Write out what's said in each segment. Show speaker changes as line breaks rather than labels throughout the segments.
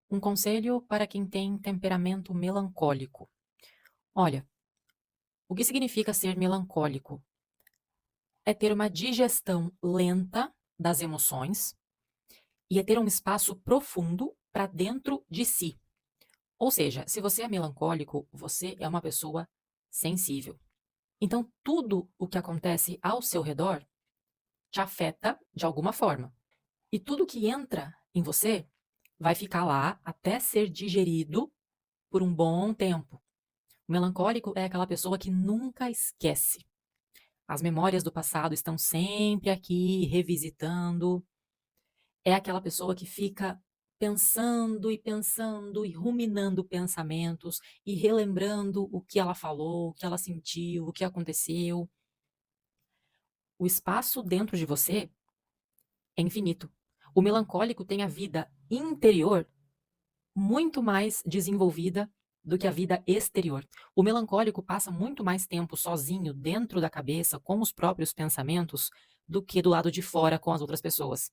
Um conselho para quem tem temperamento melancólico. Olha, o que significa ser melancólico? É ter uma digestão lenta das emoções e é ter um espaço profundo para dentro de si. Ou seja, se você é melancólico, você é uma pessoa sensível. Então, tudo o que acontece ao seu redor te afeta de alguma forma. E tudo que entra em você vai ficar lá até ser digerido por um bom tempo. O melancólico é aquela pessoa que nunca esquece. As memórias do passado estão sempre aqui, revisitando. É aquela pessoa que fica pensando e pensando e ruminando pensamentos e relembrando o que ela falou, o que ela sentiu, o que aconteceu. O espaço dentro de você é infinito. O melancólico tem a vida interior muito mais desenvolvida do que a vida exterior. O melancólico passa muito mais tempo sozinho dentro da cabeça com os próprios pensamentos do que do lado de fora com as outras pessoas.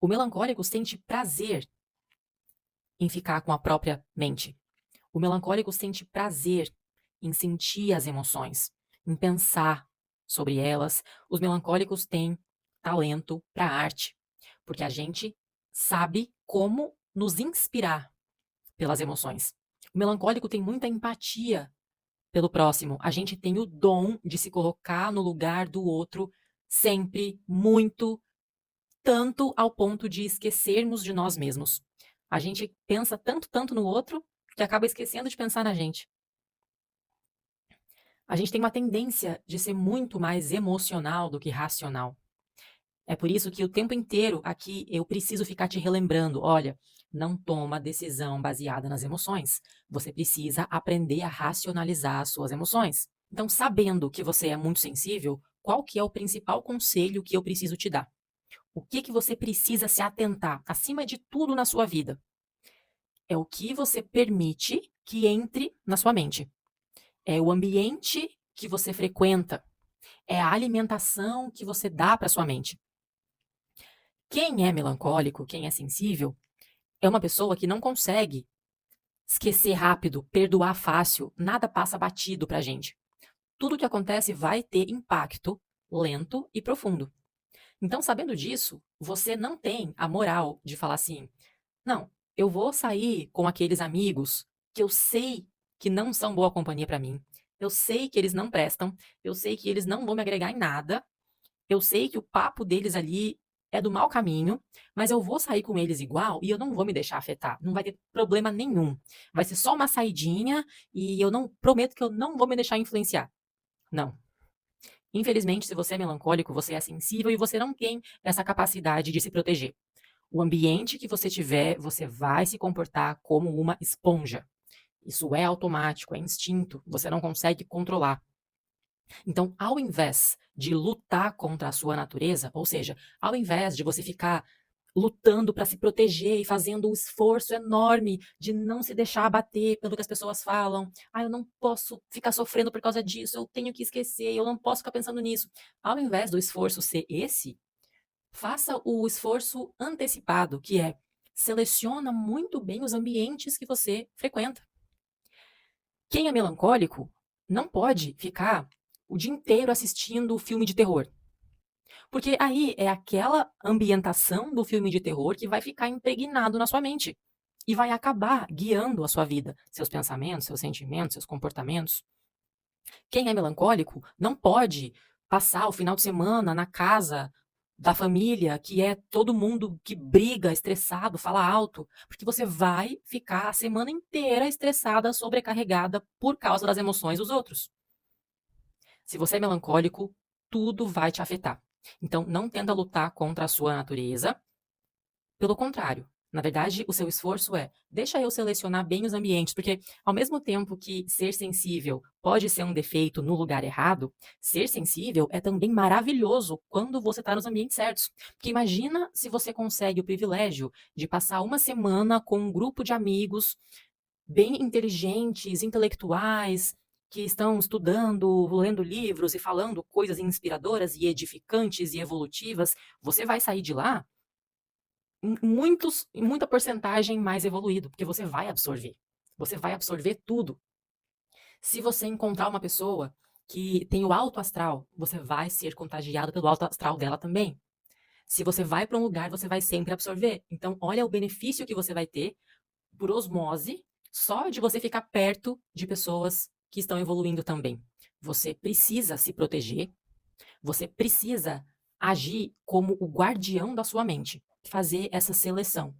O melancólico sente prazer em ficar com a própria mente. O melancólico sente prazer em sentir as emoções, em pensar sobre elas. Os melancólicos têm talento para a arte, porque a gente sabe como nos inspirar pelas emoções. O melancólico tem muita empatia pelo próximo. A gente tem o dom de se colocar no lugar do outro sempre, muito, tanto ao ponto de esquecermos de nós mesmos. A gente pensa tanto, tanto no outro que acaba esquecendo de pensar na gente. A gente tem uma tendência de ser muito mais emocional do que racional. É por isso que o tempo inteiro aqui eu preciso ficar te relembrando: olha, não toma decisão baseada nas emoções. Você precisa aprender a racionalizar as suas emoções. Então, sabendo que você é muito sensível, qual que é o principal conselho que eu preciso te dar? O que que você precisa se atentar acima de tudo na sua vida? É o que você permite que entre na sua mente. É o ambiente que você frequenta. É a alimentação que você dá para sua mente. Quem é melancólico, quem é sensível, é uma pessoa que não consegue esquecer rápido, perdoar fácil, nada passa batido pra gente. Tudo que acontece vai ter impacto lento e profundo. Então, sabendo disso, você não tem a moral de falar assim: não, eu vou sair com aqueles amigos que eu sei que não são boa companhia pra mim. Eu sei que eles não prestam, eu sei que eles não vão me agregar em nada, eu sei que o papo deles ali é do mau caminho, mas eu vou sair com eles igual e eu não vou me deixar afetar. Não vai ter problema nenhum. Vai ser só uma saidinha e eu não prometo que eu não vou me deixar influenciar. Não. Infelizmente, se você é melancólico, você é sensível e você não tem essa capacidade de se proteger. O ambiente que você tiver, você vai se comportar como uma esponja. Isso é automático, é instinto, você não consegue controlar. Então, ao invés de lutar contra a sua natureza, ou seja, ao invés de você ficar lutando para se proteger e fazendo um esforço enorme de não se deixar abater pelo que as pessoas falam, ah, eu não posso ficar sofrendo por causa disso, eu tenho que esquecer, eu não posso ficar pensando nisso. Ao invés do esforço ser esse, faça o esforço antecipado, que é seleciona muito bem os ambientes que você frequenta. Quem é melancólico não pode ficar o dia inteiro assistindo filme de terror. Porque aí é aquela ambientação do filme de terror que vai ficar impregnado na sua mente e vai acabar guiando a sua vida, seus pensamentos, seus sentimentos, seus comportamentos. Quem é melancólico não pode passar o final de semana na casa da família, que é todo mundo que briga, estressado, fala alto, porque você vai ficar a semana inteira estressada, sobrecarregada por causa das emoções dos outros. Se você é melancólico, tudo vai te afetar. Então, não tenta lutar contra a sua natureza. Pelo contrário, na verdade, o seu esforço é: deixa eu selecionar bem os ambientes, porque ao mesmo tempo que ser sensível pode ser um defeito no lugar errado, ser sensível é também maravilhoso quando você está nos ambientes certos. Porque imagina se você consegue o privilégio de passar uma semana com um grupo de amigos bem inteligentes, intelectuais, que estão estudando, lendo livros e falando coisas inspiradoras e edificantes e evolutivas. Você vai sair de lá em muita porcentagem mais evoluído, porque você vai absorver. Você vai absorver tudo. Se você encontrar uma pessoa que tem o alto astral, você vai ser contagiado pelo alto astral dela também. Se você vai para um lugar, você vai sempre absorver. Então, olha o benefício que você vai ter por osmose, só de você ficar perto de pessoas que estão evoluindo também. Você precisa se proteger, você precisa agir como o guardião da sua mente, fazer essa seleção.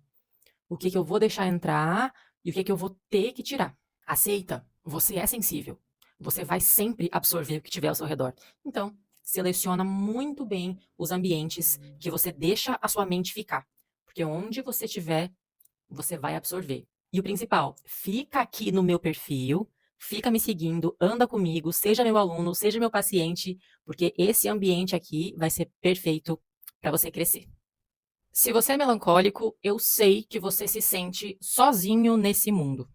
O que eu vou deixar entrar e o que eu vou ter que tirar. Aceita, você é sensível. Você vai sempre absorver o que tiver ao seu redor. Então, seleciona muito bem os ambientes que você deixa a sua mente ficar. Porque onde você estiver, você vai absorver. E o principal, fica aqui no meu perfil, fica me seguindo, anda comigo, seja meu aluno, seja meu paciente, porque esse ambiente aqui vai ser perfeito para você crescer. Se você é melancólico, eu sei que você se sente sozinho nesse mundo.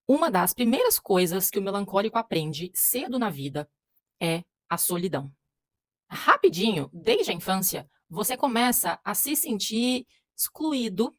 Uma das primeiras coisas que o melancólico aprende cedo na vida é a solidão. Rapidinho, desde a infância, você começa a se sentir excluído,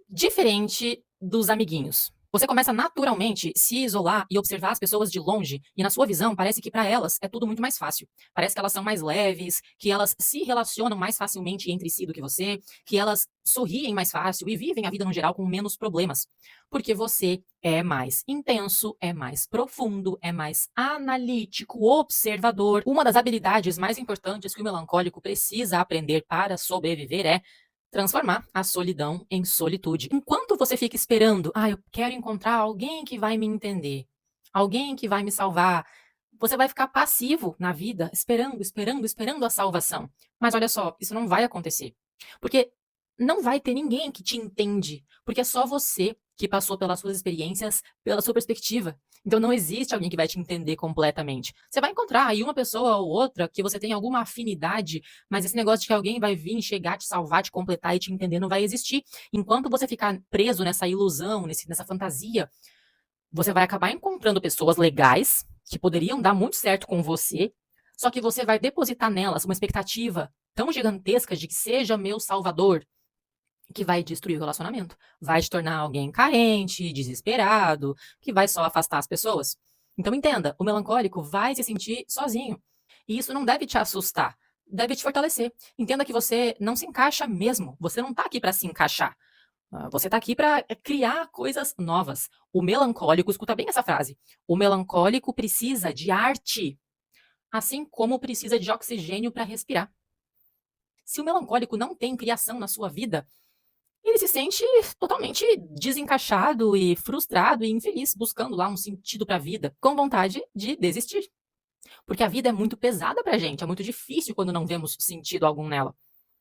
diferente dos amiguinhos. Você começa naturalmente se isolar e observar as pessoas de longe, e na sua visão parece que para elas é tudo muito mais fácil. Parece que elas são mais leves, que elas se relacionam mais facilmente entre si do que você, que elas sorriem mais fácil e vivem a vida no geral com menos problemas. Porque você é mais intenso, é mais profundo, é mais analítico, observador. Uma das habilidades mais importantes que o melancólico precisa aprender para sobreviver é transformar a solidão em solitude. Enquanto você fica esperando, eu quero encontrar alguém que vai me entender, alguém que vai me salvar, você vai ficar passivo na vida, esperando, esperando, esperando a salvação. Mas olha só, isso não vai acontecer. Porque não vai ter ninguém que te entende, porque é só você que passou pelas suas experiências, pela sua perspectiva. Então não existe alguém que vai te entender completamente. Você vai encontrar aí uma pessoa ou outra que você tem alguma afinidade, mas esse negócio de que alguém vai vir, chegar, te salvar, te completar e te entender não vai existir. Enquanto você ficar preso nessa ilusão, nessa fantasia, você vai acabar encontrando pessoas legais que poderiam dar muito certo com você, só que você vai depositar nelas uma expectativa tão gigantesca de que seja meu salvador, que vai destruir o relacionamento. Vai te tornar alguém carente, desesperado, que vai só afastar as pessoas. Então entenda, o melancólico vai se sentir sozinho. E isso não deve te assustar, deve te fortalecer. Entenda que você não se encaixa mesmo. Você não está aqui para se encaixar. Você está aqui para criar coisas novas. O melancólico, escuta bem essa frase. O melancólico precisa de arte, assim como precisa de oxigênio para respirar. Se o melancólico não tem criação na sua vida, ele se sente totalmente desencaixado e frustrado e infeliz, buscando lá um sentido para a vida, com vontade de desistir. Porque a vida é muito pesada para a gente, é muito difícil quando não vemos sentido algum nela.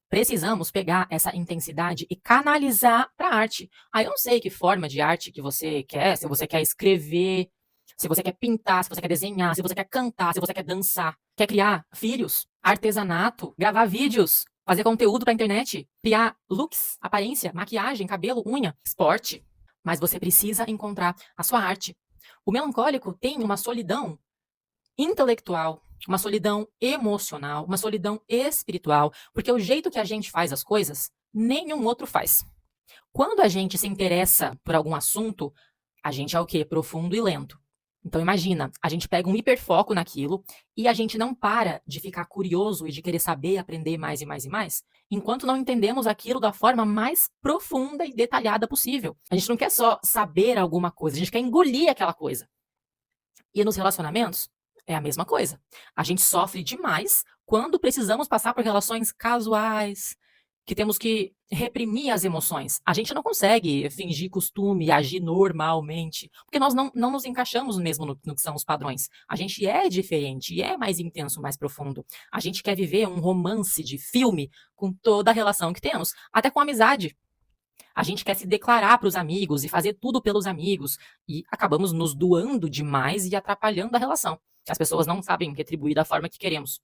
Precisamos pegar essa intensidade e canalizar para a arte. Eu não sei que forma de arte que você quer, se você quer escrever, se você quer pintar, se você quer desenhar, se você quer cantar, se você quer dançar, quer criar filhos, artesanato, gravar vídeos, fazer conteúdo para a internet, criar looks, aparência, maquiagem, cabelo, unha, esporte. Mas você precisa encontrar a sua arte. O melancólico tem uma solidão intelectual, uma solidão emocional, uma solidão espiritual, porque o jeito que a gente faz as coisas, nenhum outro faz. Quando a gente se interessa por algum assunto, a gente é o quê? Profundo e lento. Então imagina, a gente pega um hiperfoco naquilo e a gente não para de ficar curioso e de querer saber, aprender mais e mais e mais, enquanto não entendemos aquilo da forma mais profunda e detalhada possível. A gente não quer só saber alguma coisa, a gente quer engolir aquela coisa. E nos relacionamentos, é a mesma coisa. A gente sofre demais quando precisamos passar por relações casuais, que temos que reprimir as emoções. A gente não consegue fingir costume e agir normalmente, porque nós não nos encaixamos mesmo no que são os padrões. A gente é diferente e é mais intenso, mais profundo. A gente quer viver um romance de filme com toda a relação que temos, até com amizade. A gente quer se declarar para os amigos e fazer tudo pelos amigos e acabamos nos doando demais e atrapalhando a relação. As pessoas não sabem retribuir da forma que queremos.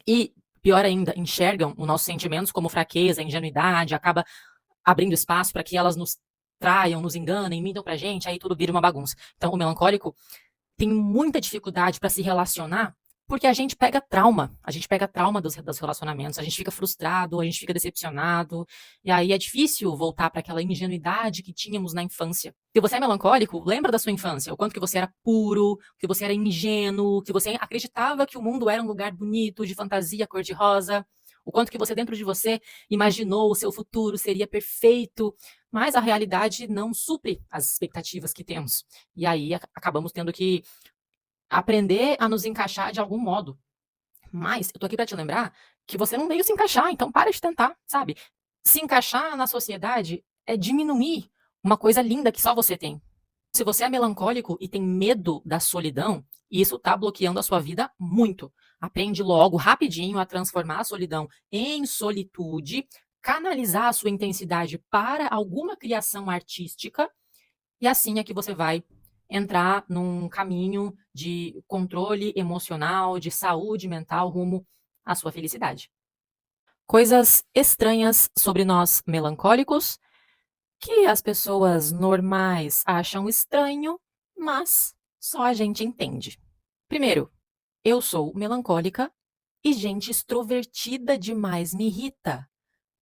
E, pior ainda, enxergam os nossos sentimentos como fraqueza, ingenuidade, acaba abrindo espaço para que elas nos traiam, nos enganem, mintam pra gente, aí tudo vira uma bagunça. Então, o melancólico tem muita dificuldade para se relacionar Porque a gente pega trauma dos relacionamentos, a gente fica frustrado, a gente fica decepcionado, e aí é difícil voltar para aquela ingenuidade que tínhamos na infância. Se você é melancólico, lembra da sua infância, o quanto que você era puro, que você era ingênuo, que você acreditava que o mundo era um lugar bonito, de fantasia cor-de-rosa, o quanto que você dentro de você imaginou o seu futuro seria perfeito, mas a realidade não supre as expectativas que temos. E aí acabamos tendo que aprender a nos encaixar de algum modo. Mas eu tô aqui para te lembrar que você não veio se encaixar, então para de tentar, sabe? Se encaixar na sociedade é diminuir uma coisa linda que só você tem. Se você é melancólico e tem medo da solidão, isso está bloqueando a sua vida muito. Aprende logo, rapidinho, a transformar a solidão em solitude, canalizar a sua intensidade para alguma criação artística, e assim é que você vai entrar num caminho de controle emocional, de saúde mental rumo à sua felicidade. Coisas estranhas sobre nós melancólicos que as pessoas normais acham estranho, mas só a gente entende. Primeiro, eu sou melancólica e gente extrovertida demais me irrita.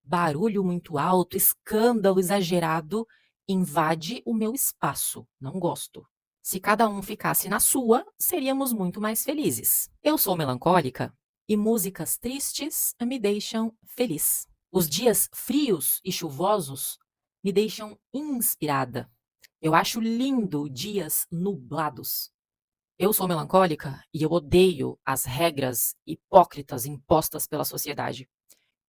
Barulho muito alto, escândalo exagerado invade o meu espaço. Não gosto. Se cada um ficasse na sua, seríamos muito mais felizes. Eu sou melancólica e músicas tristes me deixam feliz. Os dias frios e chuvosos me deixam inspirada. Eu acho lindo dias nublados. Eu sou melancólica e eu odeio as regras hipócritas impostas pela sociedade.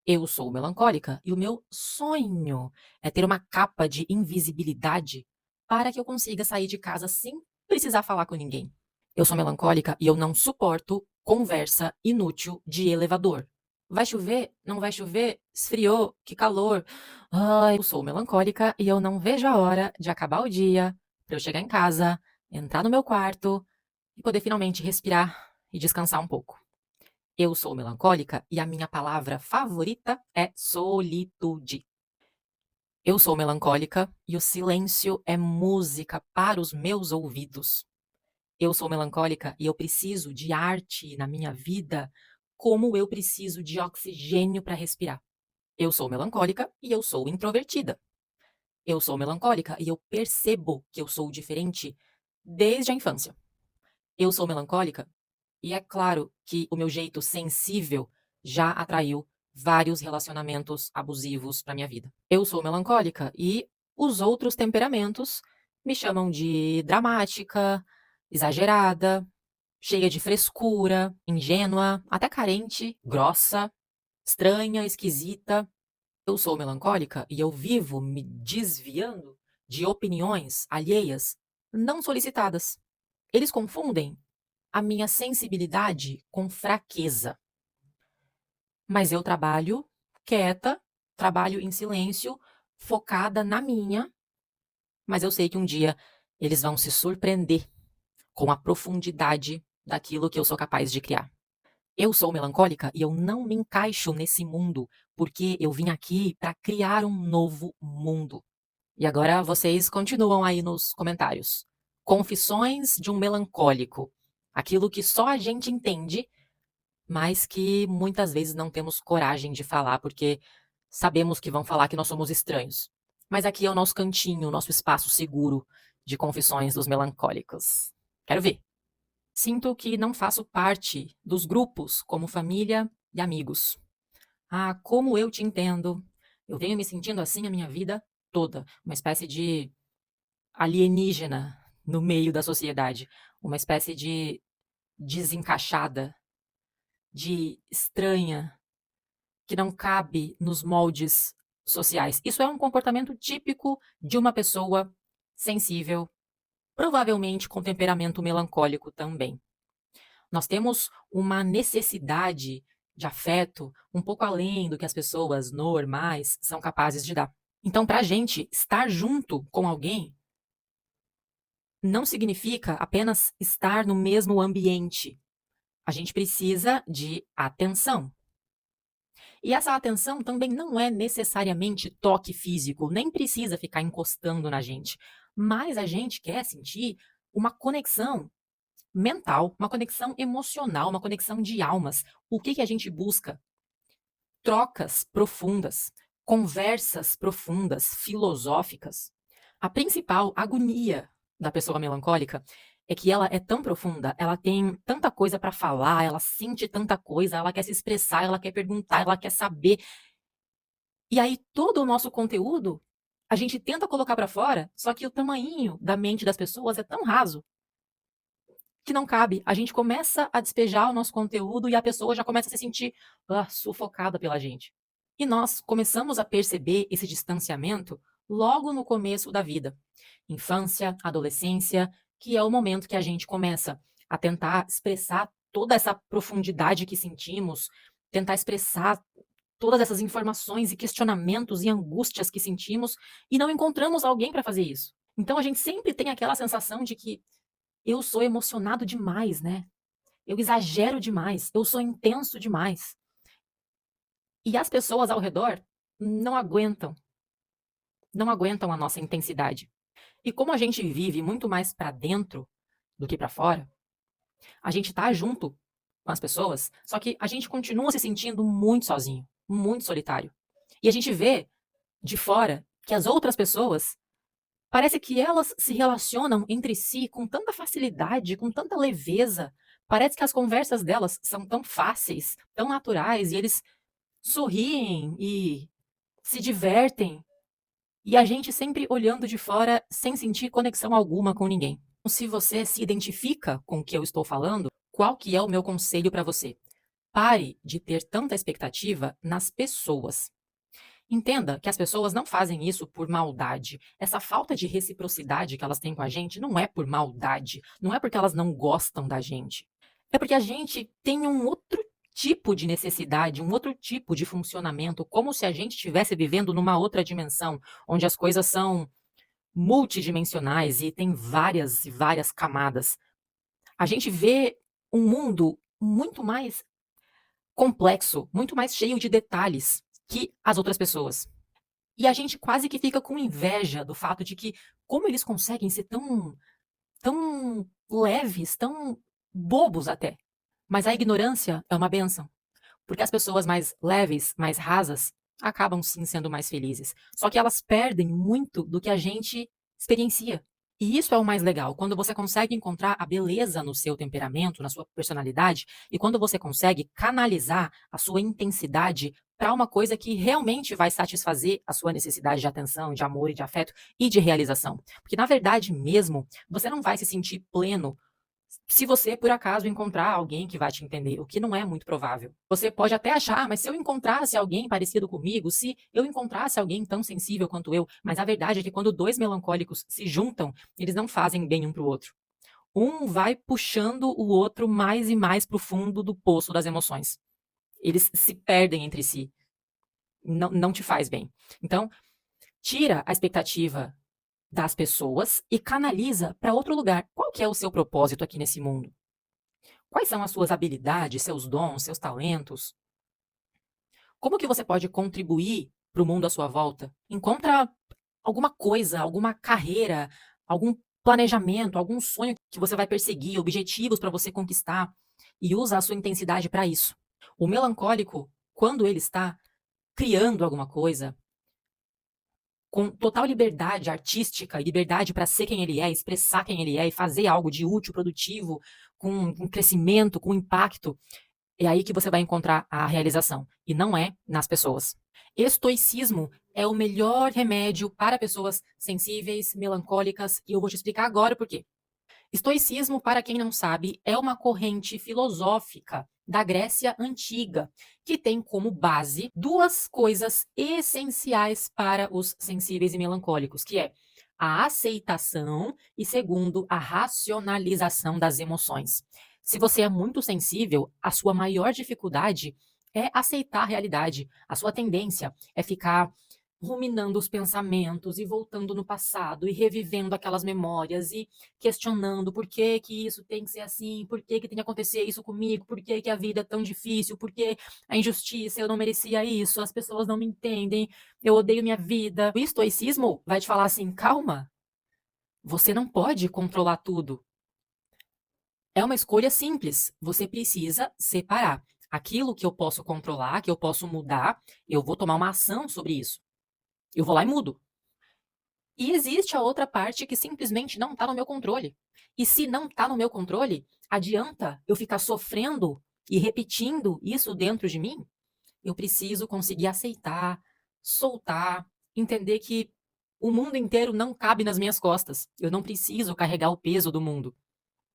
Eu sou melancólica e o meu sonho é ter uma capa de invisibilidade para que eu consiga sair de casa sem precisar falar com ninguém. Eu sou melancólica e eu não suporto conversa inútil de elevador. Vai chover? Não vai chover? Esfriou? Que calor! Ai, eu sou melancólica e eu não vejo a hora de acabar o dia para eu chegar em casa, entrar no meu quarto e poder finalmente respirar e descansar um pouco. Eu sou melancólica e a minha palavra favorita é solitude. Eu sou melancólica e o silêncio é música para os meus ouvidos. Eu sou melancólica e eu preciso de arte na minha vida, como eu preciso de oxigênio para respirar. Eu sou melancólica e eu sou introvertida. Eu sou melancólica e eu percebo que eu sou diferente desde a infância. Eu sou melancólica e é claro que o meu jeito sensível já atraiu vários relacionamentos abusivos para minha vida. Eu sou melancólica e os outros temperamentos me chamam de dramática, exagerada, cheia de frescura, ingênua, até carente, grossa, estranha, esquisita. Eu sou melancólica e eu vivo me desviando de opiniões alheias não solicitadas. Eles confundem a minha sensibilidade com fraqueza. Mas eu trabalho quieta, trabalho em silêncio, focada na minha, mas eu sei que um dia eles vão se surpreender com a profundidade daquilo que eu sou capaz de criar. Eu sou melancólica e eu não me encaixo nesse mundo, porque eu vim aqui para criar um novo mundo. E agora vocês continuam aí nos comentários. Confissões de um melancólico. Aquilo que só a gente entende, mas que muitas vezes não temos coragem de falar, porque sabemos que vão falar que nós somos estranhos. Mas aqui é o nosso cantinho, o nosso espaço seguro de confissões dos melancólicos. Quero ver. Sinto que não faço parte dos grupos como família e amigos. Ah, como eu te entendo. Eu venho me sentindo assim a minha vida toda, uma espécie de alienígena no meio da sociedade, uma espécie de desencaixada, de estranha, que não cabe nos moldes sociais. Isso é um comportamento típico de uma pessoa sensível, provavelmente com temperamento melancólico também. Nós temos uma necessidade de afeto um pouco além do que as pessoas normais são capazes de dar. Então, para a gente estar junto com alguém não significa apenas estar no mesmo ambiente. A gente precisa de atenção. E essa atenção também não é necessariamente toque físico, nem precisa ficar encostando na gente. Mas a gente quer sentir uma conexão mental, uma conexão emocional, uma conexão de almas. O que que a gente busca? Trocas profundas, conversas profundas, filosóficas. A principal agonia da pessoa melancólica é que ela é tão profunda, ela tem tanta coisa para falar, ela sente tanta coisa, ela quer se expressar, ela quer perguntar, ela quer saber. E aí todo o nosso conteúdo a gente tenta colocar para fora, só que o tamanho da mente das pessoas é tão raso que não cabe. A gente começa a despejar o nosso conteúdo e a pessoa já começa a se sentir sufocada pela gente. E nós começamos a perceber esse distanciamento logo no começo da vida. Infância, adolescência, que é o momento que a gente começa a tentar expressar toda essa profundidade que sentimos, tentar expressar todas essas informações e questionamentos e angústias que sentimos e não encontramos alguém para fazer isso. Então a gente sempre tem aquela sensação de que eu sou emocionado demais, né? Eu exagero demais, eu sou intenso demais. E as pessoas ao redor não aguentam, não aguentam a nossa intensidade. E como a gente vive muito mais para dentro do que para fora, a gente tá junto com as pessoas, só que a gente continua se sentindo muito sozinho, muito solitário. E a gente vê de fora que as outras pessoas parece que elas se relacionam entre si com tanta facilidade, com tanta leveza. Parece que as conversas delas são tão fáceis, tão naturais, e eles sorriem e se divertem. E a gente sempre olhando de fora sem sentir conexão alguma com ninguém. Se você se identifica com o que eu estou falando, qual que é o meu conselho para você? Pare de ter tanta expectativa nas pessoas. Entenda que as pessoas não fazem isso por maldade. Essa falta de reciprocidade que elas têm com a gente não é por maldade, não é porque elas não gostam da gente. É porque a gente tem um outro tipo de necessidade, um outro tipo de funcionamento, como se a gente estivesse vivendo numa outra dimensão, onde as coisas são multidimensionais e tem várias e várias camadas. A gente vê um mundo muito mais complexo, muito mais cheio de detalhes que as outras pessoas. E a gente quase que fica com inveja do fato de que como eles conseguem ser tão leves, tão bobos até. Mas a ignorância é uma bênção, porque as pessoas mais leves, mais rasas, acabam sim sendo mais felizes. Só que elas perdem muito do que a gente experiencia. E isso é o mais legal, quando você consegue encontrar a beleza no seu temperamento, na sua personalidade, e quando você consegue canalizar a sua intensidade para uma coisa que realmente vai satisfazer a sua necessidade de atenção, de amor e de afeto e de realização. Porque na verdade mesmo, você não vai se sentir pleno se você, por acaso, encontrar alguém que vai te entender, o que não é muito provável. Você pode até achar, mas se eu encontrasse alguém parecido comigo, se eu encontrasse alguém tão sensível quanto eu, mas a verdade é que quando dois melancólicos se juntam, eles não fazem bem um para o outro. Um vai puxando o outro mais e mais para o fundo do poço das emoções. Eles se perdem entre si. Não te faz bem. Então, tira a expectativa das pessoas e canaliza para outro lugar. Qual que é o seu propósito aqui nesse mundo? Quais são as suas habilidades, seus dons, seus talentos? Como que você pode contribuir para o mundo à sua volta? Encontra alguma coisa, alguma carreira, algum planejamento, algum sonho que você vai perseguir, objetivos para você conquistar e usa a sua intensidade para isso. O melancólico, quando ele está criando alguma coisa, com total liberdade artística e liberdade para ser quem ele é, expressar quem ele é e fazer algo de útil, produtivo, com crescimento, com impacto, é aí que você vai encontrar a realização, e não é nas pessoas. Estoicismo é o melhor remédio para pessoas sensíveis, melancólicas, e eu vou te explicar agora por quê. Estoicismo, para quem não sabe, é uma corrente filosófica da Grécia Antiga, que tem como base duas coisas essenciais para os sensíveis e melancólicos, que é a aceitação e, segundo, a racionalização das emoções. Se você é muito sensível, a sua maior dificuldade é aceitar a realidade. A sua tendência é ficar ruminando os pensamentos e voltando no passado e revivendo aquelas memórias e questionando por que que isso tem que ser assim, por que que tem que acontecer isso comigo, por que que a vida é tão difícil, por que a injustiça, eu não merecia isso, as pessoas não me entendem, eu odeio minha vida. O estoicismo vai te falar assim, calma, você não pode controlar tudo. É uma escolha simples. Você precisa separar. Aquilo que eu posso controlar, que eu posso mudar, eu vou tomar uma ação sobre isso. Eu vou lá e mudo. E existe a outra parte que simplesmente não está no meu controle. E se não está no meu controle, adianta eu ficar sofrendo e repetindo isso dentro de mim? Eu preciso conseguir aceitar, soltar, entender que o mundo inteiro não cabe nas minhas costas. Eu não preciso carregar o peso do mundo.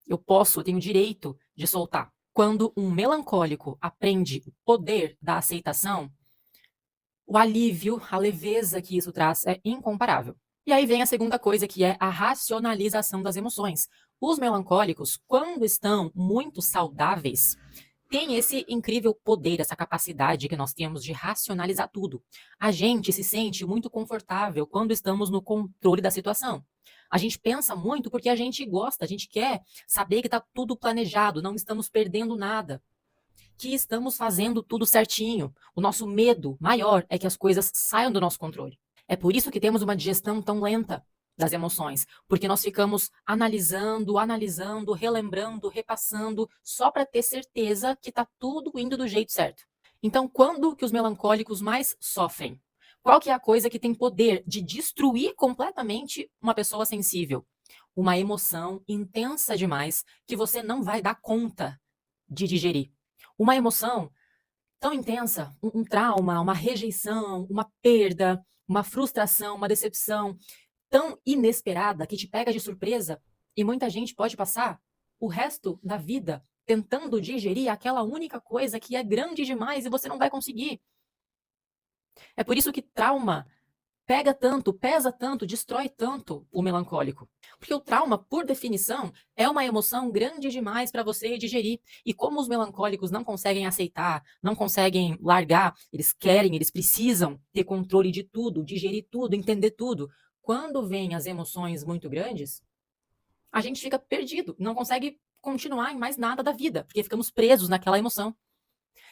Eu tenho direito de soltar. Quando um melancólico aprende o poder da aceitação, o alívio, a leveza que isso traz é incomparável. E aí vem a segunda coisa, que é a racionalização das emoções. Os melancólicos, quando estão muito saudáveis, têm esse incrível poder, essa capacidade que nós temos de racionalizar tudo. A gente se sente muito confortável quando estamos no controle da situação. A gente pensa muito porque a gente gosta, a gente quer saber que está tudo planejado, não estamos perdendo nada, que estamos fazendo tudo certinho. O nosso medo maior é que as coisas saiam do nosso controle. É por isso que temos uma digestão tão lenta das emoções, porque nós ficamos analisando, analisando, relembrando, repassando, só para ter certeza que está tudo indo do jeito certo. Então, quando que os melancólicos mais sofrem? Qual que é a coisa que tem poder de destruir completamente uma pessoa sensível? Uma emoção intensa demais que você não vai dar conta de digerir. Uma emoção tão intensa, um trauma, uma rejeição, uma perda, uma frustração, uma decepção tão inesperada que te pega de surpresa, e muita gente pode passar o resto da vida tentando digerir aquela única coisa que é grande demais e você não vai conseguir. É por isso que trauma pega tanto, pesa tanto, destrói tanto o melancólico. Porque o trauma, por definição, é uma emoção grande demais para você digerir. E como os melancólicos não conseguem aceitar, não conseguem largar, eles querem, eles precisam ter controle de tudo, digerir tudo, entender tudo. Quando vêm as emoções muito grandes, a gente fica perdido, não consegue continuar em mais nada da vida, porque ficamos presos naquela emoção.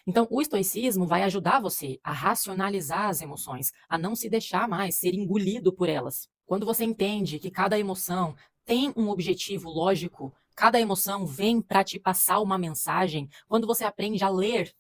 Então, o estoicismo vai ajudar você a racionalizar as emoções, a não se deixar mais ser engolido por elas. Quando você entende que cada emoção tem um objetivo lógico, cada emoção vem para te passar uma mensagem, quando você aprende a ler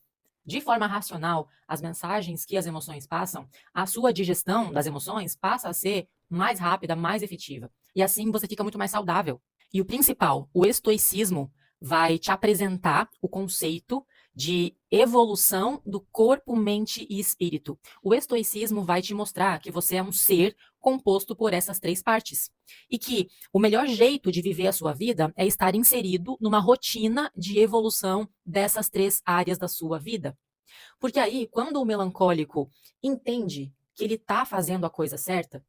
de forma racional as mensagens que as emoções passam, a sua digestão das emoções passa a ser mais rápida, mais efetiva. E assim você fica muito mais saudável. E o principal, o estoicismo vai te apresentar o conceito de evolução do corpo, mente e espírito. O estoicismo vai te mostrar que você é um ser composto por essas três partes. E que o melhor jeito de viver a sua vida é estar inserido numa rotina de evolução dessas três áreas da sua vida. Porque aí, quando o melancólico entende que ele está fazendo a coisa certa,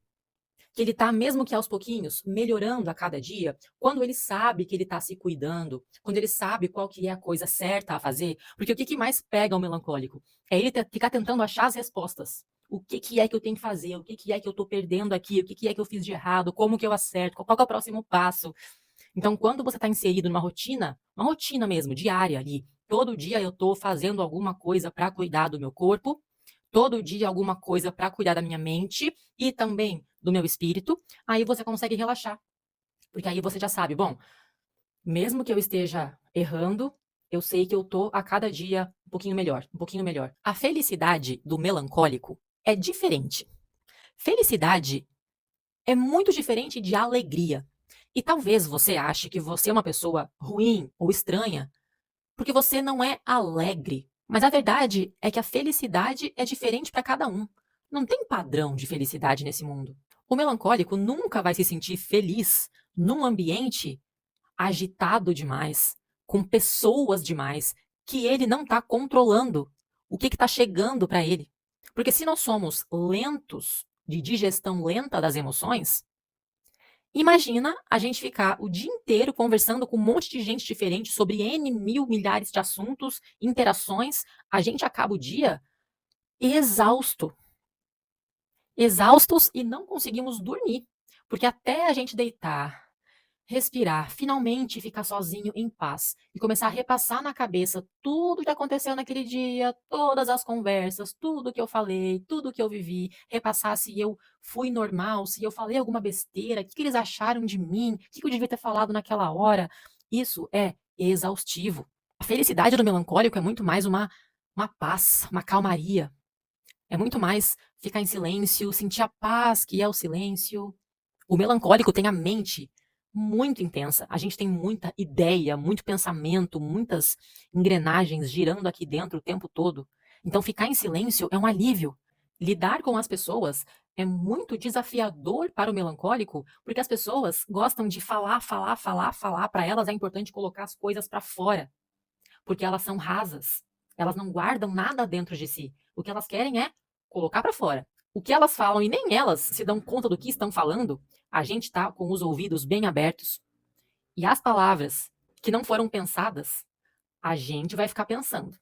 que ele está, mesmo que aos pouquinhos, melhorando a cada dia, quando ele sabe que ele está se cuidando, quando ele sabe qual que é a coisa certa a fazer, porque o que mais pega o melancólico? É ele ficar tentando achar as respostas. O que é que eu tenho que fazer? O que é que eu estou perdendo aqui? O que é que eu fiz de errado? Como que eu acerto? Qual que é o próximo passo? Então, quando você está inserido numa rotina, uma rotina mesmo, diária ali, todo dia eu estou fazendo alguma coisa para cuidar do meu corpo, todo dia alguma coisa para cuidar da minha mente e também do meu espírito, aí você consegue relaxar. Porque aí você já sabe, bom, mesmo que eu esteja errando, eu sei que eu tô a cada dia um pouquinho melhor, um pouquinho melhor. A felicidade do melancólico é diferente. Felicidade é muito diferente de alegria. E talvez você ache que você é uma pessoa ruim ou estranha porque você não é alegre. Mas a verdade é que a felicidade é diferente para cada um. Não tem padrão de felicidade nesse mundo. O melancólico nunca vai se sentir feliz num ambiente agitado demais, com pessoas demais, que ele não está controlando o que está chegando para ele. Porque se nós somos lentos, de digestão lenta das emoções, imagina a gente ficar o dia inteiro conversando com um monte de gente diferente sobre N mil milhares de assuntos, interações. A gente acaba o dia exausto. Exaustos e não conseguimos dormir. Porque até a gente deitar, respirar, finalmente ficar sozinho em paz e começar a repassar na cabeça tudo que aconteceu naquele dia, todas as conversas, tudo que eu falei, tudo que eu vivi, repassar se eu fui normal, se eu falei alguma besteira, o que eles acharam de mim, o que eu devia ter falado naquela hora. Isso é exaustivo. A felicidade do melancólico é muito mais uma paz, uma calmaria. É muito mais ficar em silêncio, sentir a paz que é o silêncio. O melancólico tem a mente muito intensa. A gente tem muita ideia, muito pensamento, muitas engrenagens girando aqui dentro o tempo todo. Então, ficar em silêncio é um alívio. Lidar com as pessoas é muito desafiador para o melancólico, porque as pessoas gostam de falar, falar, falar, falar. Para elas é importante colocar as coisas para fora, porque elas são rasas. Elas não guardam nada dentro de si. O que elas querem é colocar para fora. O que elas falam e nem elas se dão conta do que estão falando, a gente está com os ouvidos bem abertos. E as palavras que não foram pensadas, a gente vai ficar pensando.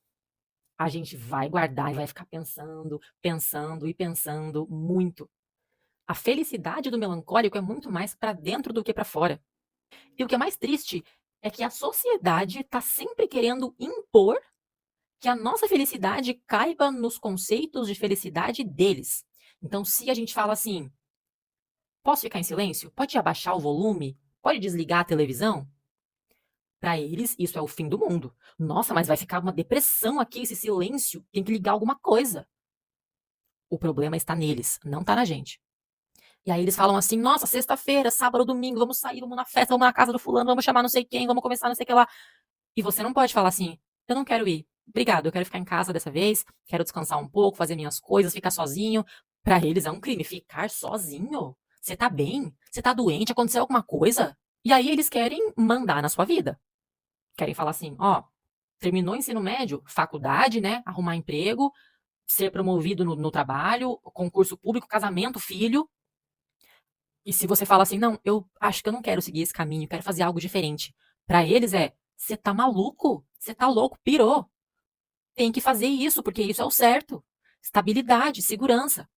A gente vai guardar e vai ficar pensando, pensando e pensando muito. A felicidade do melancólico é muito mais para dentro do que para fora. E o que é mais triste é que a sociedade está sempre querendo impor que a nossa felicidade caiba nos conceitos de felicidade deles. Então, se a gente fala assim, posso ficar em silêncio? Pode abaixar o volume? Pode desligar a televisão? Para eles, isso é o fim do mundo. Nossa, mas vai ficar uma depressão aqui, esse silêncio. Tem que ligar alguma coisa. O problema está neles, não está na gente. E aí eles falam assim: nossa, sexta-feira, sábado, domingo, vamos sair, vamos na festa, vamos na casa do fulano, vamos chamar não sei quem, vamos começar não sei o que lá. E você não pode falar assim: eu não quero ir. Obrigado, eu quero ficar em casa dessa vez, quero descansar um pouco, fazer minhas coisas, ficar sozinho. Para eles é um crime ficar sozinho. Você tá bem? Você tá doente? Aconteceu alguma coisa? E aí eles querem mandar na sua vida. Querem falar assim: ó, terminou o ensino médio, faculdade, né? Arrumar emprego, ser promovido no trabalho, concurso público, casamento, filho. E se você fala assim: não, eu acho que eu não quero seguir esse caminho, quero fazer algo diferente. Para eles é: você tá maluco? Você tá louco? Pirou. Tem que fazer isso, porque isso é o certo. Estabilidade, segurança.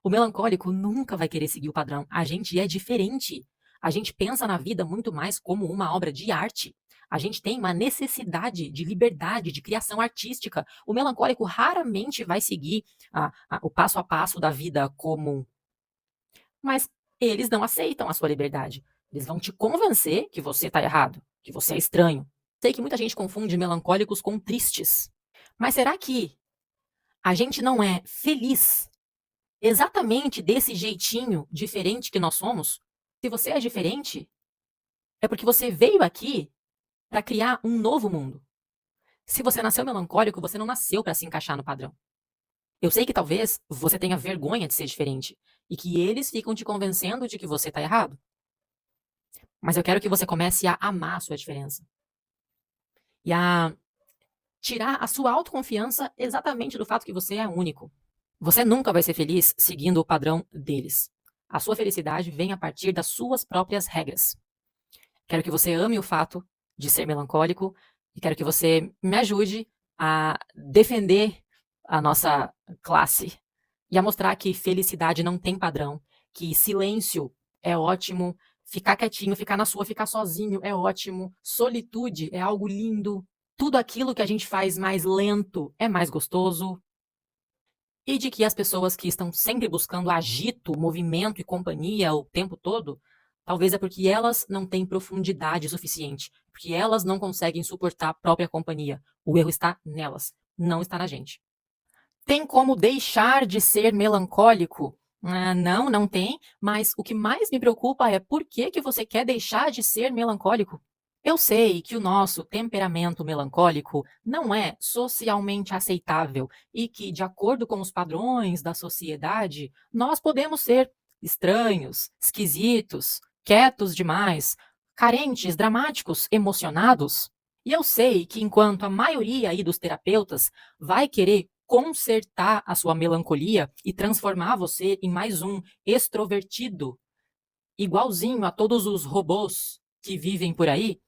O melancólico nunca vai querer seguir o padrão. A gente é diferente. A gente pensa na vida muito mais como uma obra de arte. A gente tem uma necessidade de liberdade, de criação artística. O melancólico raramente vai seguir o passo a passo da vida comum. Mas eles não aceitam a sua liberdade. Eles vão te convencer que você está errado, que você é estranho. Sei que muita gente confunde melancólicos com tristes. Mas será que a gente não é feliz exatamente desse jeitinho diferente que nós somos? Se você é diferente, é porque você veio aqui para criar um novo mundo. Se você nasceu melancólico, você não nasceu para se encaixar no padrão. Eu sei que talvez você tenha vergonha de ser diferente e que eles ficam te convencendo de que você está errado. Mas eu quero que você comece a amar a sua diferença e a tirar a sua autoconfiança exatamente do fato que você é único. Você nunca vai ser feliz seguindo o padrão deles. A sua felicidade vem a partir das suas próprias regras. Quero que você ame o fato de ser melancólico e quero que você me ajude a defender a nossa classe e a mostrar que felicidade não tem padrão, que silêncio é ótimo, ficar quietinho, ficar na sua, ficar sozinho é ótimo, solitude é algo lindo, tudo aquilo que a gente faz mais lento é mais gostoso, e de que as pessoas que estão sempre buscando agito, movimento e companhia o tempo todo, talvez é porque elas não têm profundidade suficiente, porque elas não conseguem suportar a própria companhia. O erro está nelas, não está na gente. Tem como deixar de ser melancólico? Não, não tem, mas o que mais me preocupa é por que que você quer deixar de ser melancólico? Eu sei que o nosso temperamento melancólico não é socialmente aceitável e que, de acordo com os padrões da sociedade, nós podemos ser estranhos, esquisitos, quietos demais, carentes, dramáticos, emocionados. E eu sei que, enquanto a maioria aí dos terapeutas vai querer consertar a sua melancolia e transformar você em mais um extrovertido, igualzinho a todos os robôs que vivem por aí,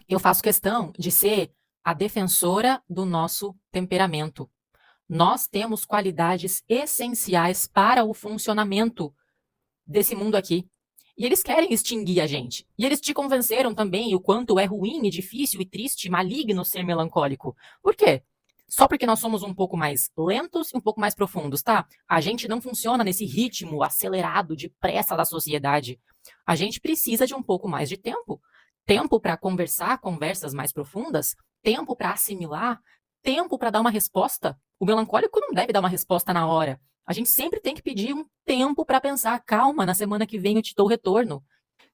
eu faço questão de ser a defensora do nosso temperamento. Nós temos qualidades essenciais para o funcionamento desse mundo aqui. E eles querem extinguir a gente. E eles te convenceram também o quanto é ruim e difícil e triste, maligno ser melancólico. Por quê? Só porque nós somos um pouco mais lentos e um pouco mais profundos, tá? A gente não funciona nesse ritmo acelerado de pressa da sociedade. A gente precisa de um pouco mais de tempo. Tempo para conversar conversas mais profundas, tempo para assimilar, tempo para dar uma resposta. O melancólico não deve dar uma resposta na hora. A gente sempre tem que pedir um tempo para pensar. Calma, na semana que vem eu te dou o retorno.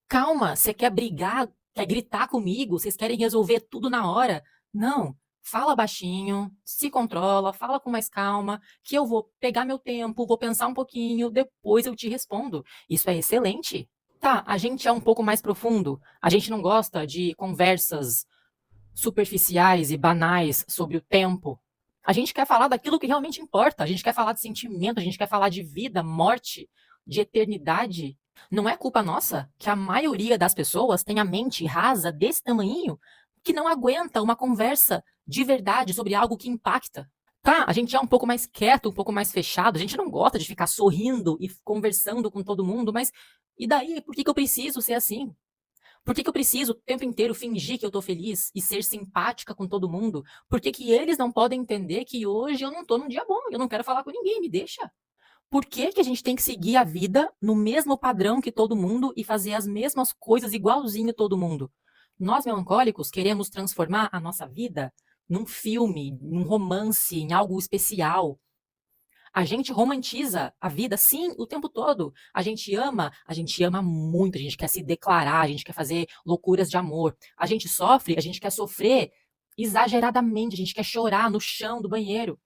Calma, você quer brigar, quer gritar comigo, vocês querem resolver tudo na hora. Não, fala baixinho, se controla, fala com mais calma, que eu vou pegar meu tempo, vou pensar um pouquinho, depois eu te respondo. Isso é excelente. Tá, a gente é um pouco mais profundo, a gente não gosta de conversas superficiais e banais sobre o tempo. A gente quer falar daquilo que realmente importa, a gente quer falar de sentimento, a gente quer falar de vida, morte, de eternidade. Não é culpa nossa que a maioria das pessoas tem a mente rasa desse tamanhinho que não aguenta uma conversa de verdade sobre algo que impacta. Tá, a gente é um pouco mais quieto, um pouco mais fechado, a gente não gosta de ficar sorrindo e conversando com todo mundo, mas e daí? Por que que eu preciso ser assim? Por que que eu preciso o tempo inteiro fingir que eu tô feliz e ser simpática com todo mundo? Por que que eles não podem entender que hoje eu não tô num dia bom, eu não quero falar com ninguém, me deixa? Por que que a gente tem que seguir a vida no mesmo padrão que todo mundo e fazer as mesmas coisas igualzinho todo mundo? Nós melancólicos queremos transformar a nossa vida num filme, num romance, em algo especial. A gente romantiza a vida, sim, o tempo todo. A gente ama muito, a gente quer se declarar, a gente quer fazer loucuras de amor. A gente sofre, a gente quer sofrer exageradamente, a gente quer chorar no chão do banheiro.